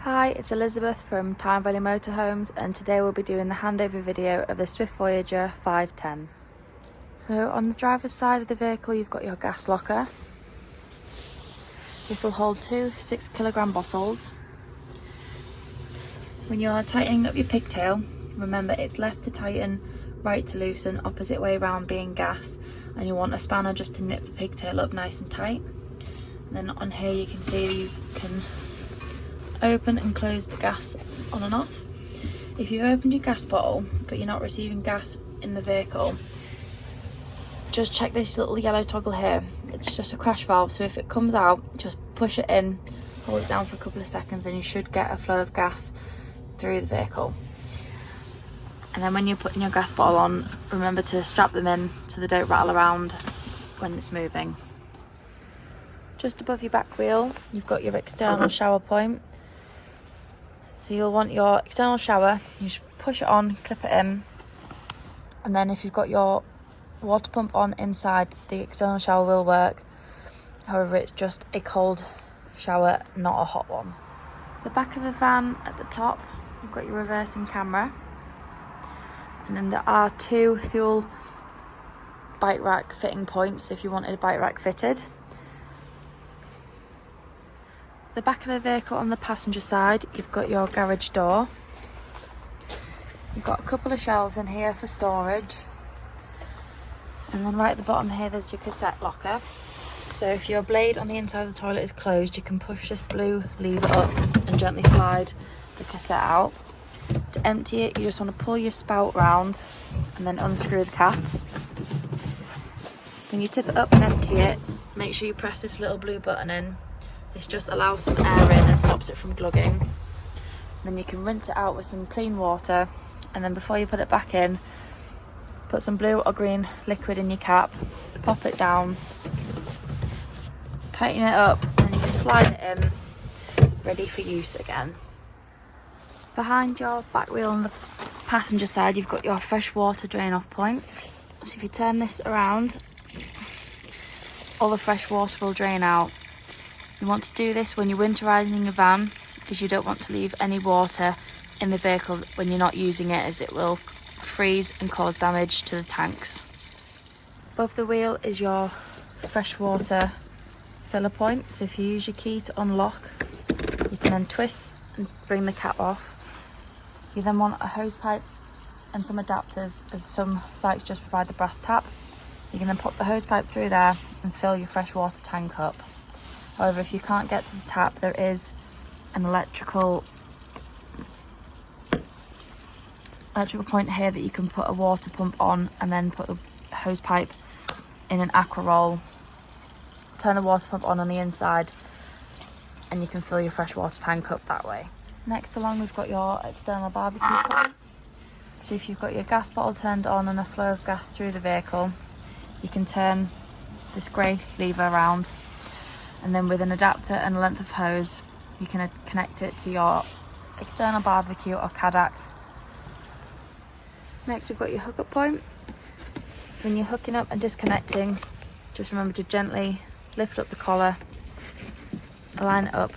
Hi, it's Elizabeth from Tyne Valley Motorhomes, and today we'll be doing the handover video of the Swift Voyager 510. So on the driver's side of the vehicle you've got your gas locker. This will hold two 6 kilogram bottles. When you're tightening up your pigtail, remember it's left to tighten, right to loosen, opposite way around being gas, and you want a spanner just to nip the pigtail up nice and tight. And then on here you can see you can open and close the gas on and off. If you've opened your gas bottle but you're not receiving gas in the vehicle, just check this little yellow toggle here. It's just a crash valve, so if it comes out, just push it in, hold it down for a couple of seconds, and you should get a flow of gas through the vehicle. And then when you're putting your gas bottle on, remember to strap them in so they don't rattle around when it's moving. Just above your back wheel you've got your external shower point. So you'll want your external shower, you should push it on, clip it in, and then if you've got your water pump on inside, the external shower will work. However, it's just a cold shower, not a hot one. The back of the van at the top, you've got your reversing camera, and then there are two fuel bike rack fitting points if you wanted a bike rack fitted. The back of the vehicle on the passenger side, you've got your garage door. You've got a couple of shelves in here for storage. And then right at the bottom here, there's your cassette locker. So if your blade on the inside of the toilet is closed, you can push this blue lever up and gently slide the cassette out. To empty it, you just want to pull your spout round and then unscrew the cap. When you tip it up and empty it, make sure you press this little blue button in. This just allows some air in and stops it from glugging. Then you can rinse it out with some clean water, and then before you put it back in, put some blue or green liquid in your cap, pop it down, tighten it up, and then you can slide it in, ready for use again. Behind your back wheel on the passenger side, you've got your fresh water drain off point. So if you turn this around, all the fresh water will drain out. You want to do this when you're winterising your van, because you don't want to leave any water in the vehicle when you're not using it, as it will freeze and cause damage to the tanks. Above the wheel is your freshwater filler point, so if you use your key to unlock, you can then twist and bring the cap off. You then want a hose pipe and some adapters, as some sites just provide the brass tap. You can then pop the hose pipe through there and fill your freshwater tank up. However, if you can't get to the tap, there is an electrical point here that you can put a water pump on, and then put the hose pipe in an aqua roll, turn the water pump on the inside, and you can fill your freshwater tank up that way. Next along, we've got your external barbecue point. So if you've got your gas bottle turned on and a flow of gas through the vehicle, you can turn this grey lever around, and then with an adapter and a length of hose, you can connect it to your external barbecue or CADAC. Next, we've got your hookup point. So when you're hooking up and disconnecting, just remember to gently lift up the collar, align it up,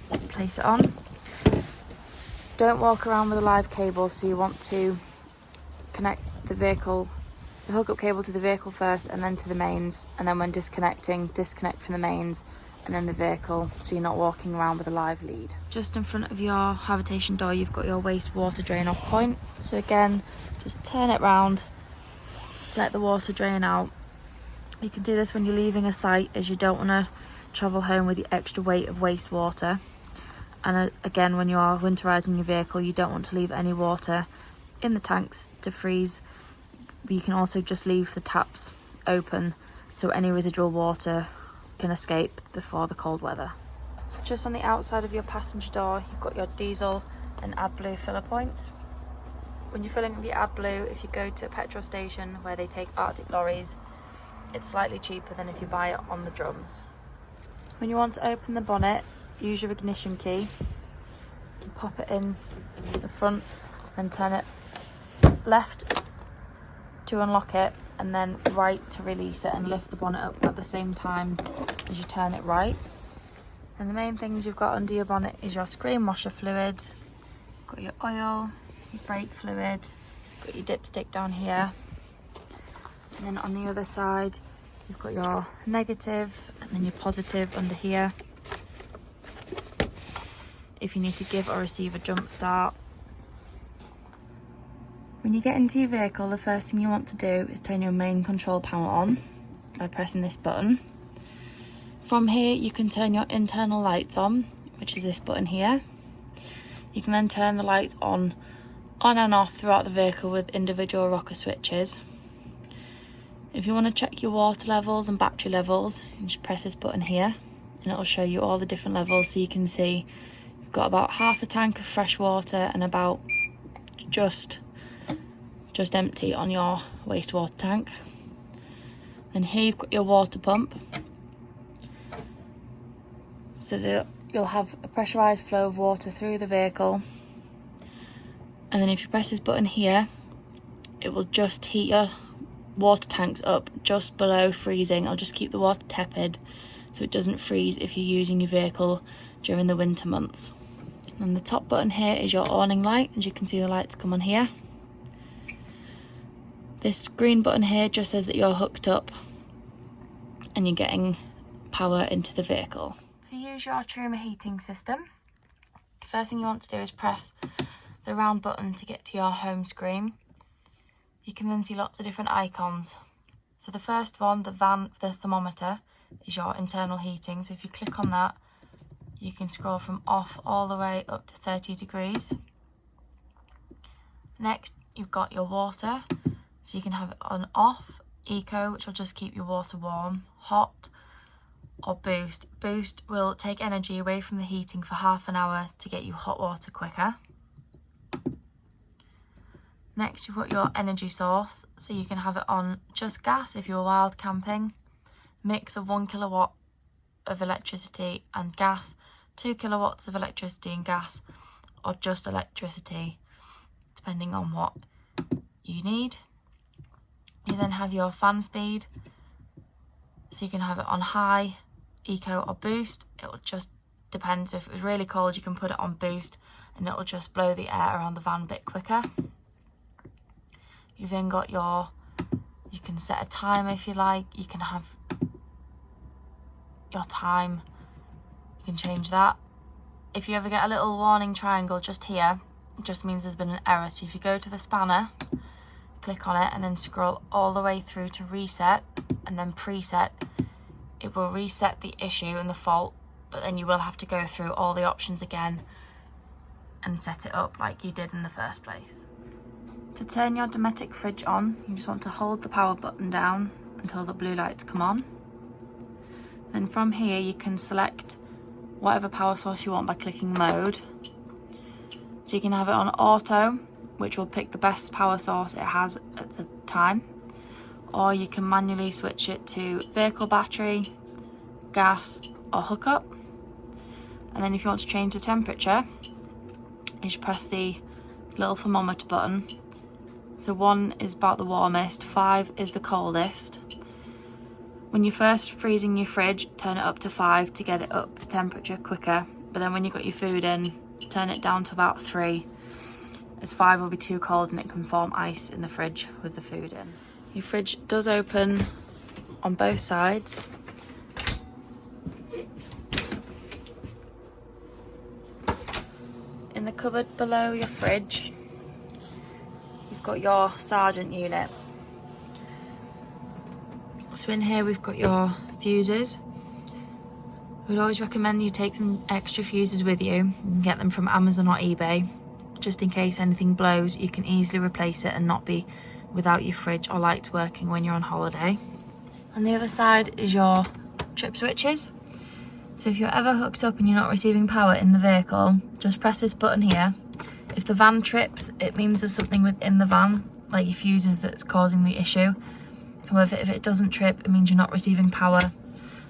and place it on. Don't walk around with a live cable, so you want to connect the hookup cable to the vehicle first, and then to the mains, and then when disconnecting, disconnect from the mains and then the vehicle, so you're not walking around with a live lead. Just in front of your habitation door, you've got your wastewater drain off point. So again, just turn it round, let the water drain out. You can do this when you're leaving a site, as you don't want to travel home with the extra weight of wastewater. And again, when you are winterising your vehicle, you don't want to leave any water in the tanks to freeze. But you can also just leave the taps open, so any residual water can escape before the cold weather. Just on the outside of your passenger door, you've got your diesel and AdBlue filler points. When you're filling with your AdBlue, if you go to a petrol station where they take Arctic lorries, it's slightly cheaper than if you buy it on the drums. When you want to open the bonnet, use your ignition key, pop it in the front and turn it left to unlock it, and then right to release it, and lift the bonnet up at the same time as you turn it right. And the main things you've got under your bonnet is your screen washer fluid, got your oil, your brake fluid, got your dipstick down here. And then on the other side, you've got your negative and then your positive under here, if you need to give or receive a jump start. When you get into your vehicle, the first thing you want to do is turn your main control panel on by pressing this button. From here, you can turn your internal lights on, which is this button here. You can then turn the lights on and off throughout the vehicle with individual rocker switches. If you want to check your water levels and battery levels, you just press this button here and it'll show you all the different levels, so you can see you've got about half a tank of fresh water and about just empty on your wastewater tank. And here you've got your water pump, so that you'll have a pressurised flow of water through the vehicle. And then if you press this button here, it will just heat your water tanks up just below freezing. It'll just keep the water tepid so it doesn't freeze if you're using your vehicle during the winter months. And the top button here is your awning light. As you can see, the lights come on here. This green button here just says that you're hooked up and you're getting power into the vehicle. To use your Truma heating system, the first thing you want to do is press the round button to get to your home screen. You can then see lots of different icons. So the first one, the thermometer, is your internal heating. So if you click on that, you can scroll from off all the way up to 30 degrees. Next, you've got your water. So you can have it on off, eco, which will just keep your water warm, hot, or boost. Boost will take energy away from the heating for half an hour to get you hot water quicker. Next, you've got your energy source, so you can have it on just gas if you're wild camping, mix of 1 kilowatt of electricity and gas, 2 kilowatts of electricity and gas, or just electricity, depending on what you need. You then have your fan speed, so you can have it on high, eco or boost. It will just depend. So if it was really cold, you can put it on boost and it will just blow the air around the van a bit quicker. You've then got you can set a timer if you like. You can have your time, you can change that. If you ever get a little warning triangle just here, it just means there's been an error. So if you go to the spanner, click on it and then scroll all the way through to reset and then preset, it will reset the issue and the fault, but then you will have to go through all the options again and set it up like you did in the first place. To turn your Dometic fridge on, you just want to hold the power button down until the blue lights come on. Then from here you can select whatever power source you want by clicking mode. So you can have it on auto, which will pick the best power source it has at the time, or you can manually switch it to vehicle battery, gas or hookup. And then if you want to change the temperature, you just press the little thermometer button. So 1 is about the warmest, 5 is the coldest. When you're first freezing your fridge, turn it up to 5 to get it up to temperature quicker, but then when you've got your food in, turn it down to about 3, as 5 will be too cold and it can form ice in the fridge with the food in. Your fridge does open on both sides. In the cupboard below your fridge, you've got your Sergeant unit. So in here we've got your fuses. We'd always recommend you take some extra fuses with you. You can get them from Amazon or eBay. Just in case anything blows, you can easily replace it and not be without your fridge or lights working when you're on holiday. On the other side is your trip switches. So if you're ever hooked up and you're not receiving power in the vehicle, just press this button here. If the van trips, it means there's something within the van, like your fuses, that's causing the issue. However, if it doesn't trip, it means you're not receiving power.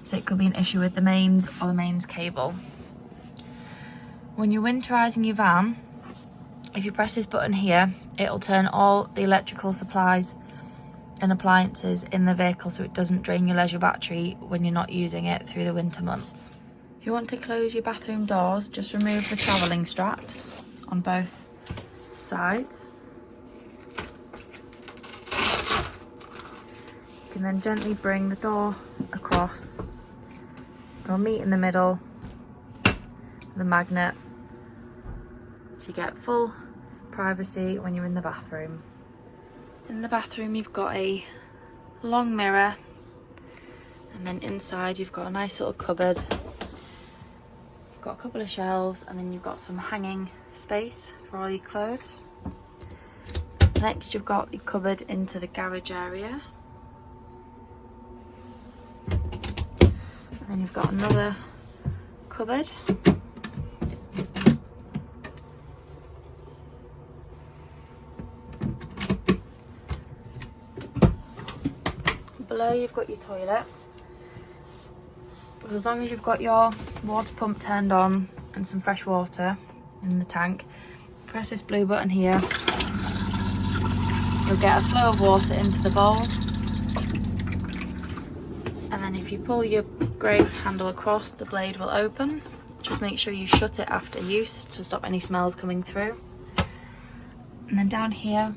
So it could be an issue with the mains or the mains cable. When you're winterizing your van, if you press this button here, it'll turn all the electrical supplies and appliances in the vehicle so it doesn't drain your leisure battery when you're not using it through the winter months. If you want to close your bathroom doors, just remove the travelling straps on both sides. You can then gently bring the door across. They'll meet in the middle, the magnet, so you get full privacy when you're in the bathroom. In the bathroom you've got a long mirror, and then inside you've got a nice little cupboard. You've got a couple of shelves, and then you've got some hanging space for all your clothes. Next you've got the cupboard into the garage area. And then you've got another cupboard. Below you've got your toilet. As long as you've got your water pump turned on and some fresh water in the tank, press this blue button here. You'll get a flow of water into the bowl. And then if you pull your grey handle across, the blade will open. Just make sure you shut it after use to stop any smells coming through. And then down here,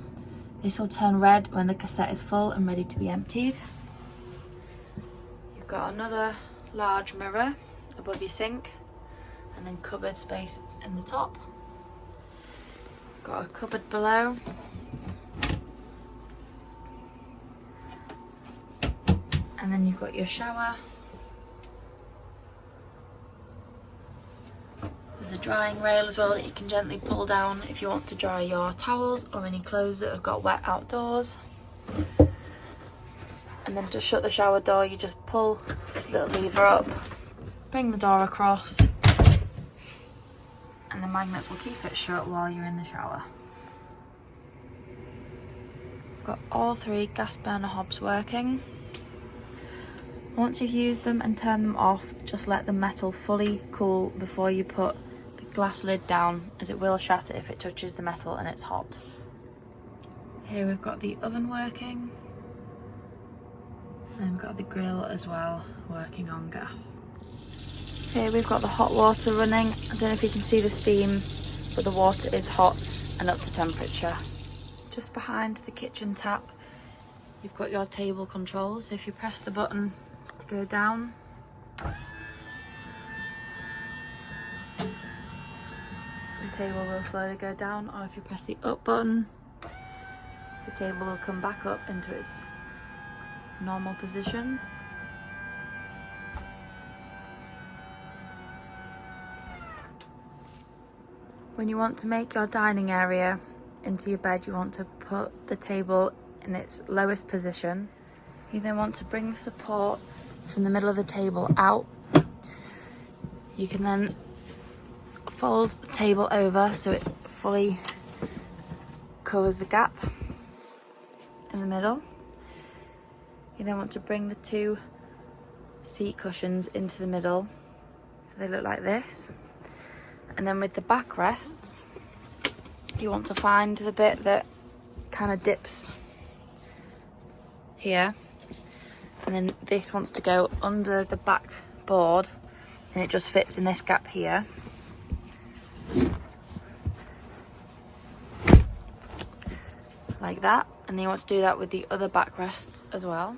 this will turn red when the cassette is full and ready to be emptied. You've got another large mirror above your sink, and then cupboard space in the top. Got a cupboard below. And then you've got your shower. There's a drying rail as well that you can gently pull down if you want to dry your towels or any clothes that have got wet outdoors. And then to shut the shower door, you just pull this little lever up, bring the door across, and the magnets will keep it shut while you're in the shower. Got all three gas burner hobs working. Once you've used them and turned them off, just let the metal fully cool before you put the glass lid down, as it will shatter if it touches the metal and it's hot. Here we've got the oven working. And we've got the grill as well, working on gas. Here we've got the hot water running. I don't know if you can see the steam, but the water is hot and up to temperature. Just behind the kitchen tap, you've got your table controls. So if you press the button to go down, the table will slowly go down, or if you press the up button, the table will come back up into its normal position. When you want to make your dining area into your bed, you want to put the table in its lowest position. You then want to bring the support from the middle of the table out. You can then fold the table over so it fully covers the gap in the middle. You then want to bring the two seat cushions into the middle so they look like this. And then with the backrests, you want to find the bit that kind of dips here, and then this wants to go under the back board, and it just fits in this gap here. Like that. And then you want to do that with the other backrests as well.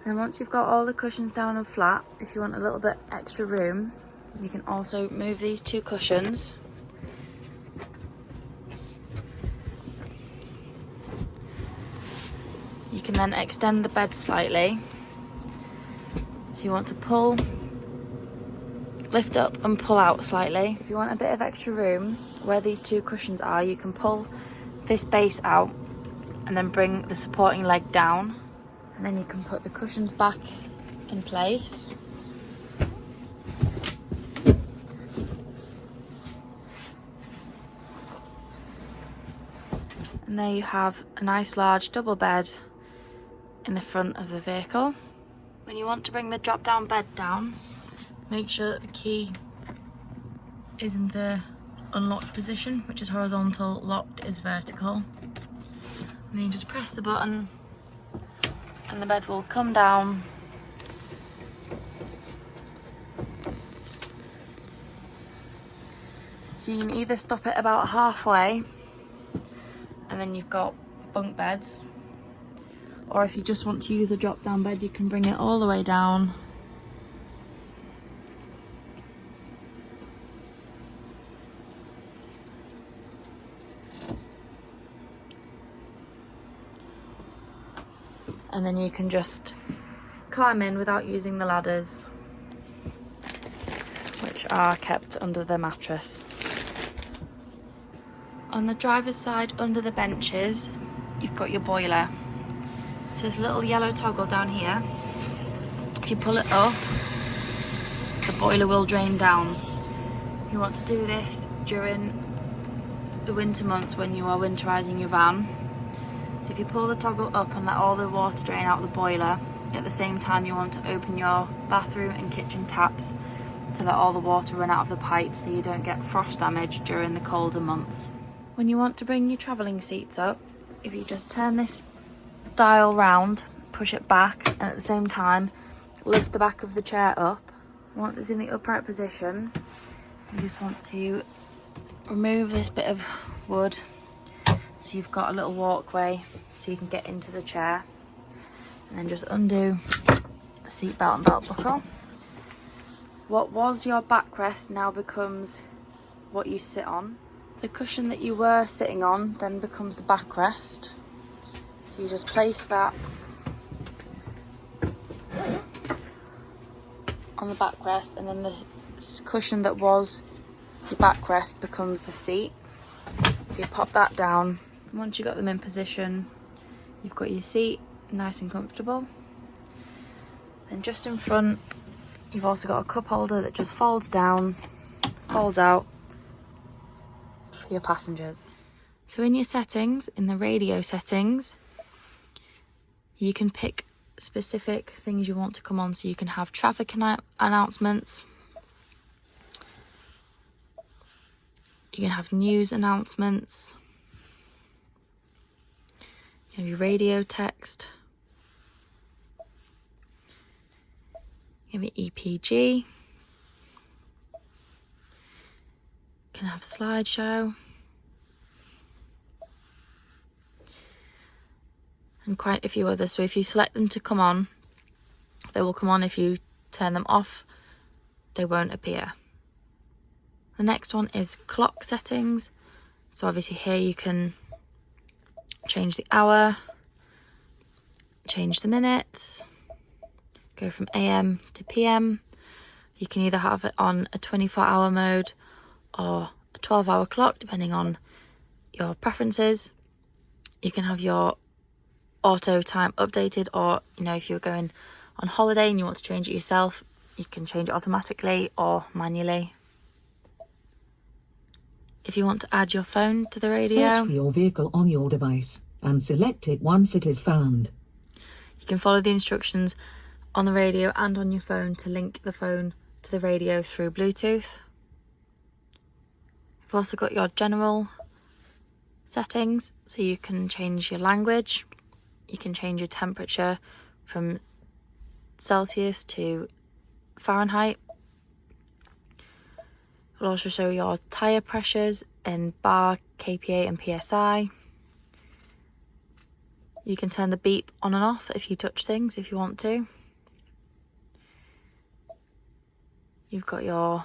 And once you've got all the cushions down and flat, if you want a little bit extra room, you can also move these two cushions. You can then extend the bed slightly. So you want to pull, lift up and pull out slightly. If you want a bit of extra room where these two cushions are, you can pull this base out and then bring the supporting leg down, and then you can put the cushions back in place. And there you have a nice large double bed in the front of the vehicle. When you want to bring the drop down bed down, make sure that the key is in the unlocked position, which is horizontal, locked is vertical. And then you just press the button and the bed will come down So you can either stop it about halfway, and then you've got bunk beds, or if you just want to use a drop down bed, you can bring it all the way down. And then you can just climb in without using the ladders, which are kept under the mattress. On the driver's side, under the benches, you've got your boiler. So there's a little yellow toggle down here. If you pull it up, the boiler will drain down. You want to do this during the winter months when you are winterising your van. So if you pull the toggle up and let all the water drain out of the boiler, at the same time you want to open your bathroom and kitchen taps to let all the water run out of the pipe so you don't get frost damage during the colder months. When you want to bring your travelling seats up, if you just turn this dial round, push it back, and at the same time lift the back of the chair up. Once it's in the upright position, you just want to remove this bit of wood so you've got a little walkway so you can get into the chair, and then just undo the seat belt and belt buckle. What was your backrest now becomes what you sit on. The cushion that you were sitting on then becomes the backrest. So you just place that on the backrest, and then the cushion that was the backrest becomes the seat. So you pop that down. Once you've got them in position, you've got your seat nice and comfortable. Then just in front, you've also got a cup holder that just folds down, folds out for your passengers. So in your settings, in the radio settings, you can pick specific things you want to come on. So you can have traffic announcements, you can have news announcements, you can have your radio text, you have your EPG, you can have slideshow, and quite a few others. So if you select them to come on, they will come on. If you turn them off, they won't appear. The next one is clock settings. So obviously here you can change the hour, change the minutes, go from AM to PM. You can either have it on a 24-hour mode or a 12-hour clock, depending on your preferences. You can have your auto time updated, or if you're going on holiday and you want to change it yourself, you can change it automatically or manually. If you want to add your phone to the radio, search for your vehicle on your device and select it once it is found. You can follow the instructions on the radio and on your phone to link the phone to the radio through Bluetooth. You've also got your general settings, so you can change your language, you can change your temperature from Celsius to Fahrenheit. It'll also show your tyre pressures in bar, kPa and PSI. You can turn the beep on and off if you touch things, if you want to. You've got your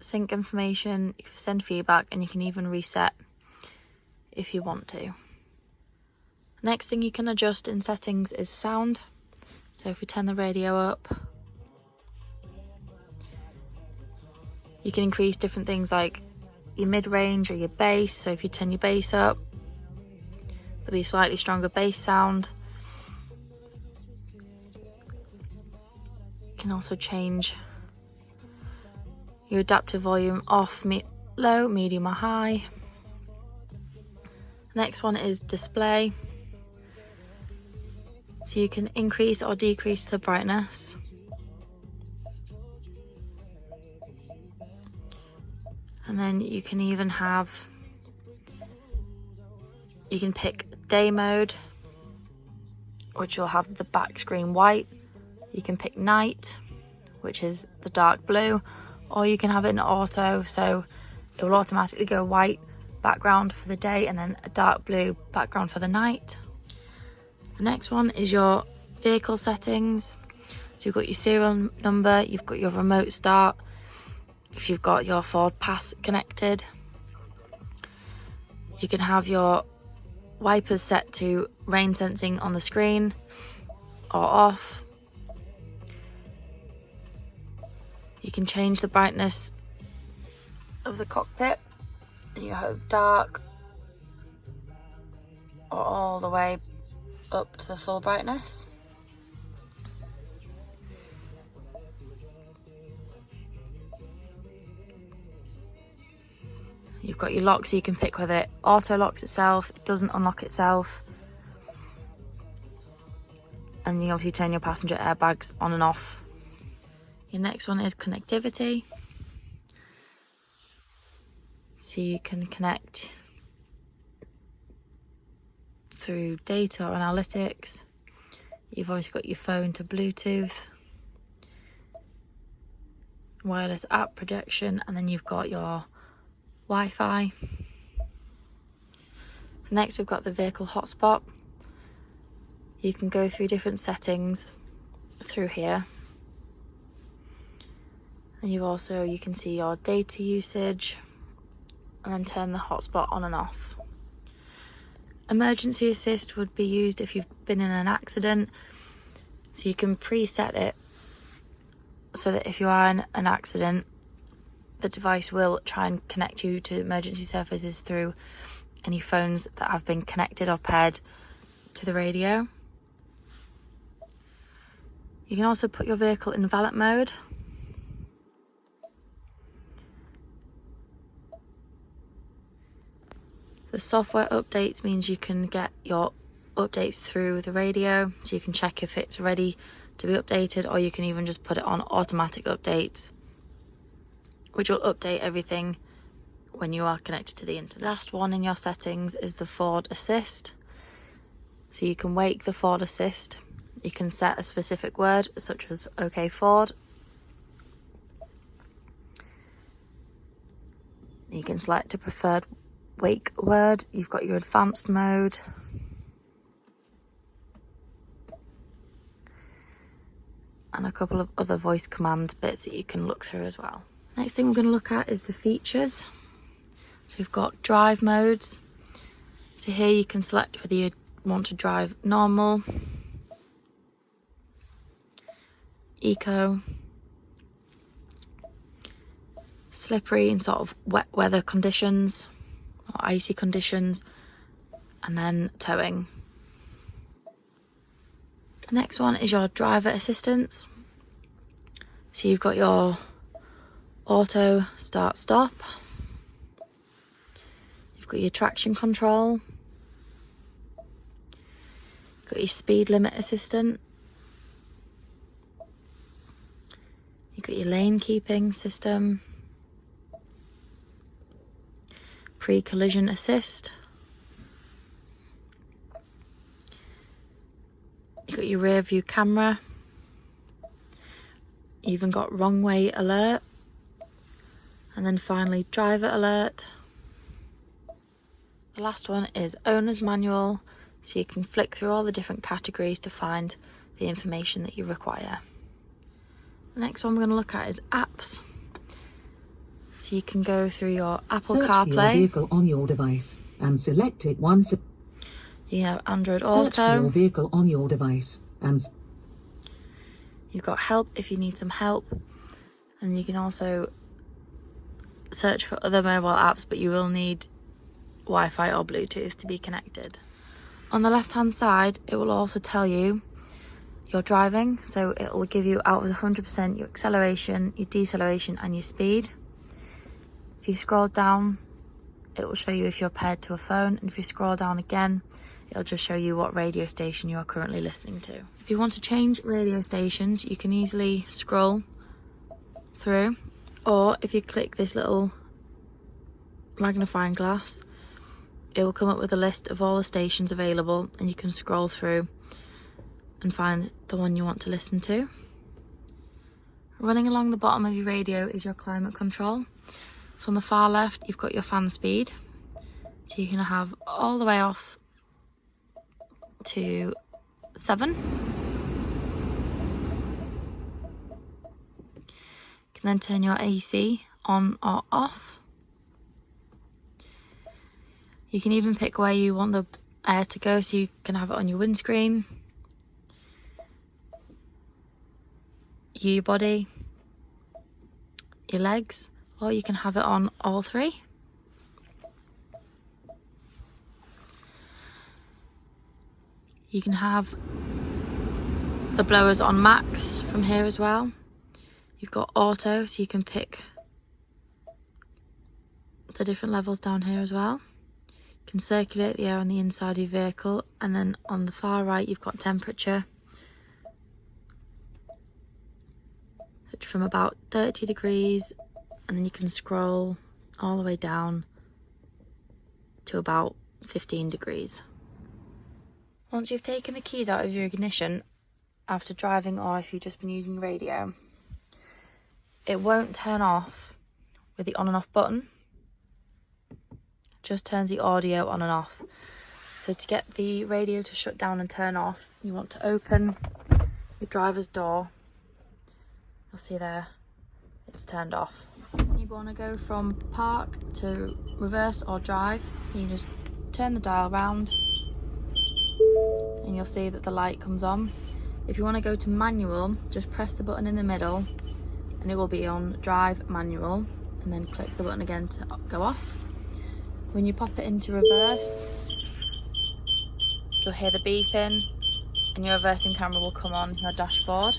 sync information, you can send feedback, and you can even reset if you want to. Next thing you can adjust in settings is sound. So if we turn the radio up, you can increase different things like your mid-range or your bass. So if you turn your bass up, there'll be a slightly stronger bass sound. You can also change your adaptive volume off, low, medium or high. The next one is display. So you can increase or decrease the brightness. And then you can even you can pick day mode, which will have the back screen white. You can pick night, which is the dark blue, or you can have it in auto, so it will automatically go white background for the day and then a dark blue background for the night. The next one is your vehicle settings. So you've got your serial number, you've got your remote start, if you've got your Ford Pass connected. You can have your wipers set to rain sensing on the screen or off. You can change the brightness of the cockpit. You have dark or all the way up to the full brightness. You've got your lock, so you can pick whether it auto locks itself, it doesn't unlock itself. And you obviously turn your passenger airbags on and off. Your next one is connectivity. So you can connect through data or analytics. You've always got your phone to Bluetooth, wireless app projection, and then you've got your Wi-Fi. So next we've got the vehicle hotspot. You can go through different settings through here. And you can see your data usage and then turn the hotspot on and off. Emergency assist would be used if you've been in an accident. So you can preset it so that if you are in an accident, the device will try and connect you to emergency services through any phones that have been connected or paired to the radio. You can also put your vehicle in valet mode. The software updates means you can get your updates through the radio, so you can check if it's ready to be updated, or you can even just put it on automatic updates, which will update everything when you are connected to the internet. Last one in your settings is the Ford Assist. So you can wake the Ford Assist. You can set a specific word, such as OK Ford. You can select a preferred wake word. You've got your advanced mode. And a couple of other voice command bits that you can look through as well. Next thing we're going to look at is the features. So we've got drive modes. So here you can select whether you want to drive normal, eco, slippery in sort of wet weather conditions or icy conditions, and then towing. The next one is your driver assistance. So you've got your auto start stop, you've got your traction control, you've got your speed limit assistant, you've got your lane keeping system, pre-collision assist, you've got your rear view camera, you even got wrong way alert, and then finally driver alert. The last one is owner's manual, so you can flick through all the different categories to find the information that you require. The next one we're going to look at is apps. So you can go through your Apple Search CarPlay. for your vehicle on your device and select it once. You have Android Search for your Auto. vehicle on your device and You've got help if you need some help. And you can also search for other mobile apps, but you will need Wi-Fi or Bluetooth to be connected. On the left hand side, it will also tell you your driving. So it will give you out of 100% your acceleration, your deceleration and your speed. If you scroll down, it will show you if you're paired to a phone, and if you scroll down again, it'll just show you what radio station you are currently listening to. If you want to change radio stations, you can easily scroll through, or if you click this little magnifying glass, it will come up with a list of all the stations available, and you can scroll through and find the one you want to listen to. Running along the bottom of your radio is your climate control. So on the far left, you've got your fan speed. So you can have all the way off to 7. You can then turn your AC on or off. You can even pick where you want the air to go, so you can have it on your windscreen, your body, your legs, or you can have it on all 3. You can have the blowers on max from here as well. You've got auto, so you can pick the different levels down here as well. You can circulate the air on the inside of your vehicle, and then on the far right you've got temperature, which from about 30 degrees, and then you can scroll all the way down to about 15 degrees. Once you've taken the keys out of your ignition after driving, or if you've just been using radio, it won't turn off with the on and off button. It just turns the audio on and off. So to get the radio to shut down and turn off, you want to open your driver's door. You'll see there, it's turned off. You want to go from park to reverse or drive, you just turn the dial round and you'll see that the light comes on. If you want to go to manual, just press the button in the middle and it will be on drive manual, and then click the button again to go off. When you pop it into reverse, you'll hear the beeping and your reversing camera will come on your dashboard.